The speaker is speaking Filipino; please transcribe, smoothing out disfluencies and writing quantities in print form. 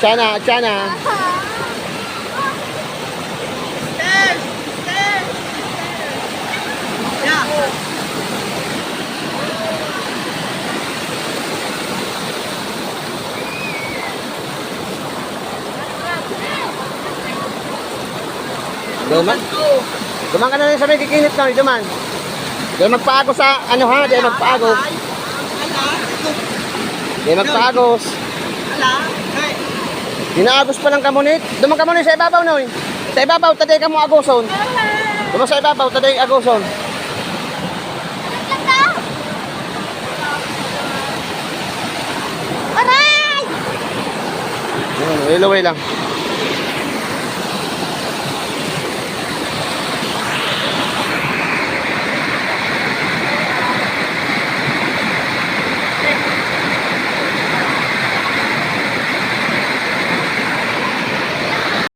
Chana, Chana. Stairs! Stairs! Yeah. Duman. Duman ka na rin sa may kikinit na, duman. Di magpaagos sa, ano ha, di magpaagos. Di magpaagos. Ala? Hey. Dinaagos pa lang kamunit. Duman ka muna sa ibabaw na, sa ibabaw, taday ka mo agoson. Duman sa ibabaw, taday agoson. Aray! Ilaway lang.